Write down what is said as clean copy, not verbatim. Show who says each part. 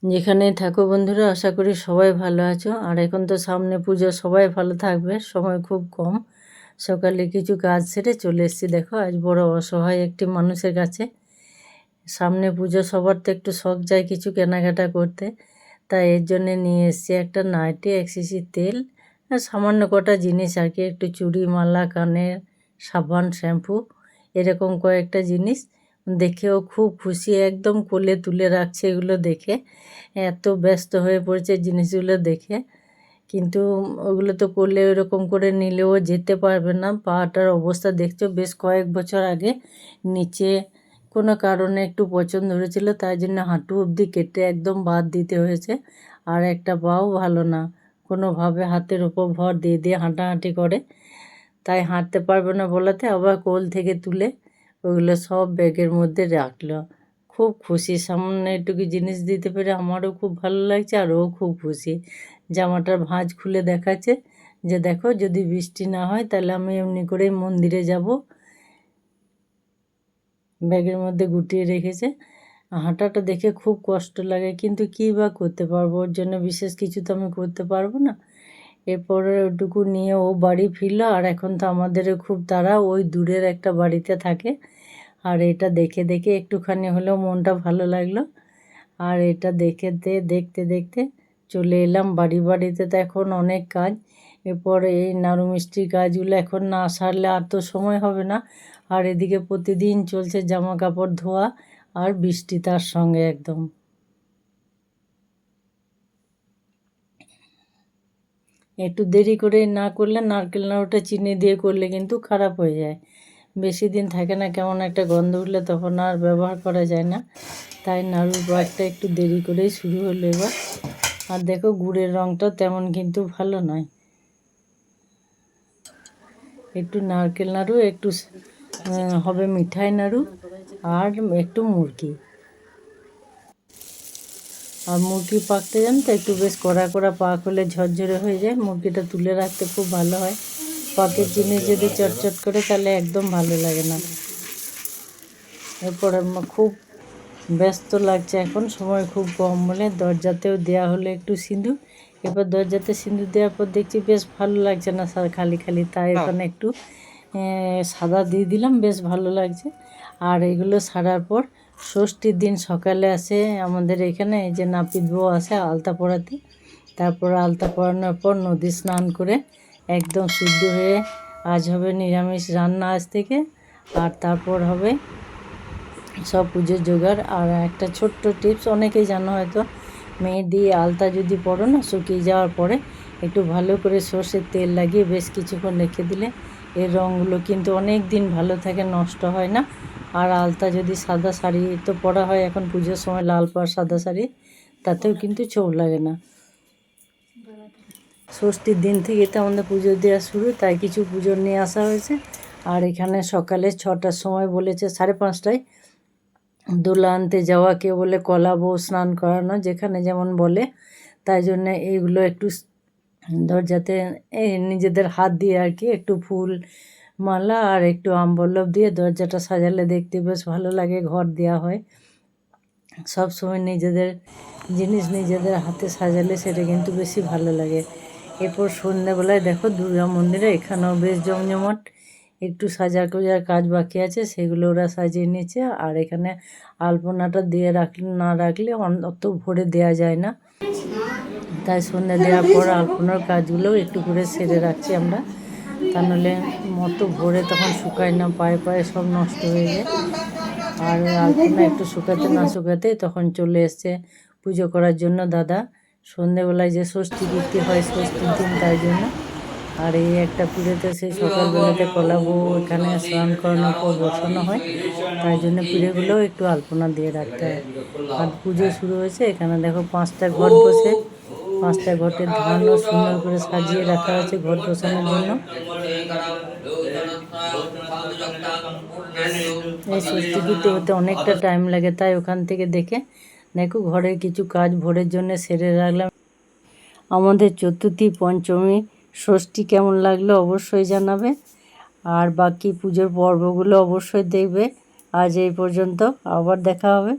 Speaker 1: যেখানেই থাকো বন্ধুরা, আশা করি সবাই ভালো আছো। আর এখন তো সামনে পুজো, সবাই ভালো থাকবে, সময় খুব কম। সকালে কিছু কাজ সেরে চলে এসেছি। দেখো আজ বড় অসহায় একটি মানুষের কাছে। সামনে পুজো, সবার তো একটু শখ যায় কিছু কেনাকাটা করতে, তাই এর জন্যে নিয়ে এসেছি একটা নাইটি, 1 শিশি তেল আর সামান্য কটা জিনিস আর কি, একটু চুড়ি, মালা, কানের, সাবান, শ্যাম্পু, এরকম কয়েকটা জিনিস। দেখেও খুব খুশি, একদম কোলে তুলে রাখছে এগুলো দেখে। এত ব্যস্ত হয়ে পড়েছে জিনিসগুলো দেখে। কিন্তু ওগুলো তো করলে ওরকম করে নিলেও যেতে পারবে না। পাটার অবস্থা দেখছো, বেশ কয়েক বছর আগে নিচে কোনো কারণে একটু পচন ধরেছিল, তাই জন্য হাঁটু অবধি কেটে একদম বাদ দিতে হয়েছে। আর একটা পাও ভালো না, কোনোভাবে হাতের ওপর ভর দিয়ে দিয়ে হাঁটাহাঁটি করে, তাই হাঁটতে পারবে না বলাতে আবার কোল থেকে তুলে ওগুলো সব ব্যাগের মধ্যে রাখলো। খুব খুশি, সামনে এটুকু জিনিস দিতে পেরে আমারও খুব ভালো লাগছে, আর ও খুব খুশি। জামাটার ভাঁজ খুলে দেখাচ্ছে যে দেখো, যদি বৃষ্টি না হয় তাহলে আমি এমনি করেই মন্দিরে যাব। ব্যাগের মধ্যে গুটিয়ে রেখেছে। হাঁটাটা দেখে খুব কষ্ট লাগে, কিন্তু কী বা করতে পারবো, ওর জন্য বিশেষ কিছু তো আমি করতে পারবো না। এরপরে ওটুকু নিয়ে ও বাড়ি ফিরলো। আর এখন তো আমাদেরও খুব তাড়া, ওই দূরের একটা বাড়িতে থাকে। আর এটা দেখে দেখে একটুখানি হলেও মনটা ভালো লাগলো। আর এটা দেখতে দেখতে চলে এলাম বাড়ি। বাড়িতে তো এখন অনেক কাজ। এরপরে এই নাড়ু মিষ্টির কাজগুলো এখন না সারলে আর তো সময় হবে না। আর এদিকে প্রতিদিন চলছে জামা কাপড় ধোয়া, আর বৃষ্টি তার সঙ্গে একদম। একটু দেরি করে না করলে, নারকেল নাড়ুটা চিনি দিয়ে করলে কিন্তু খারাপ হয়ে যায়, বেশি দিন থাকে না, কেমন একটা গন্ধ উঠলে তখন আর ব্যবহার করা যায় না। তাই নাড়ুর পাকটা একটু দেরি করেই শুরু হলো এবার। আর দেখো গুড়ের রঙটা তেমন কিন্তু ভালো নয়। একটু নারকেল নাড়ু, একটু হবে মিঠাই নাড়ু, আর একটু মুরগি। আর মুরগি পাকতে জানো তো, একটু বেশ কড়া কড়া পাক হলে ঝরঝরে হয়ে যায়, মুরগিটা তুলে রাখতে খুব ভালো হয়। পাকের জিনিস যদি চটচট করে তাহলে একদম ভালো লাগে না। এরপরে খুব ব্যস্ত লাগছে এখন, সময় খুব কম বলে দরজাতেও দেওয়া হলো একটু সিঁদুর। এরপর দরজাতে সিঁদুর দেওয়ার পর দেখছি বেশ ভালো লাগছে না খালি খালি, তাই ওখানে একটু সাদা দিয়ে দিলাম, বেশ ভালো লাগছে। আর এগুলো সারার পর ষষ্ঠীর দিন সকালে আসে আমাদের এখানে, এই যে নাপিত বউ আসে আলতা পরাতে। তারপর আলতা পরানোর পর নদী স্নান করে একদম শুদ্ধ হয়ে আজ হবে নিরামিষ রান্না আজ থেকে। আর তারপর হবে সব পুজোর জোগাড়। আর একটা ছোট্ট টিপস, অনেকেই জানো হয়তো, মেহেদি আলতা যদি পরো না, শুকিয়ে যাওয়ার পরে একটু ভালো করে সর্ষের তেল লাগিয়ে বেশ কিছুক্ষণ রেখে দিলে এর রঙগুলো কিন্তু অনেক দিন ভালো থাকে, নষ্ট হয় না। আর আলতা যদি সাদা শাড়ি তো পরা হয় এখন পুজোর সময়, লাল পাড় সাদা শাড়ি, তাতেও কিন্তু ছোপ লাগে না। ষষ্ঠীর দিন থেকে তো আমাদের পুজো দেওয়া শুরু, তাই কিছু পুজো নিয়ে আসা হয়েছে। আর এখানে সকালে 6টার সময় বলেছে, 5:30টায় দোলা আনতে যাওয়া, কেউ বলে কলা বউ স্নান করানো, যেখানে যেমন বলে। তাই জন্য এইগুলো একটু দরজাতে এই নিজেদের হাত দিয়ে আর কি একটু ফুল মালা আর একটু আমবল্লভ দিয়ে দরজাটা সাজালে দেখতে বেশ ভালো লাগে, ঘর দেওয়া হয়। সব সময় নিজেদের জিনিস নিজেদের হাতে সাজালে সেটা কিন্তু বেশি ভালো লাগে। এরপর সন্ধ্যাবেলায় দেখো দুর্গা মন্দিরে এখানেও বেশ জমজমাট, একটু সাজা গোজার কাজ বাকি আছে, সেগুলো ওরা সাজিয়ে নিচ্ছে। আর এখানে আলপনাটা দিয়ে না রাখলে অত ভোরে দেওয়া যায় না, তাই সন্ধ্যা দেওয়ার পর আলপনার কাজগুলোও একটু করে সেরে রাখছি আমরা, তা নাহলে মতো ভোরে তখন শুকায় না, পায়ে পায়ে সব নষ্ট হয়ে যায়। আর আলপনা একটু শুকাতে না শুকাতে তখন চলে এসছে পুজো করার জন্য দাদা। সন্ধেবেলায় যে ষষ্ঠী কীর্তি হয় ষষ্ঠীর দিন, তাই জন্য। আর এই একটা পিঁড়েতে সেই সকালবেলাতে কলা বউ এখানে স্নান করানোর পর বসানো হয়, তাই জন্য পিঁড়েগুলোও একটু আলপনা দিয়ে রাখতে হয়। আর পুজো শুরু হয়েছে, এখানে দেখো 5টা ঘট বসে, 5টা ঘটের ধানও সুন্দর করে সাজিয়ে রাখা হয়েছে ঘট বসানোর জন্য। এই ষষ্ঠী কীর্তি হতে অনেকটা টাইম লাগে, তাই ওখান থেকে দেখে দেখো ঘরের কিছু কাজ ভোরের জন্য সেরে রাখলাম। আমাদের চতুর্থী, পঞ্চমী, ষষ্ঠী কেমন লাগলো অবশ্যই জানাবে। আর বাকি পুজোর পর্বগুলো অবশ্যই দেখবে। আজ এই পর্যন্ত, আবার দেখা হবে।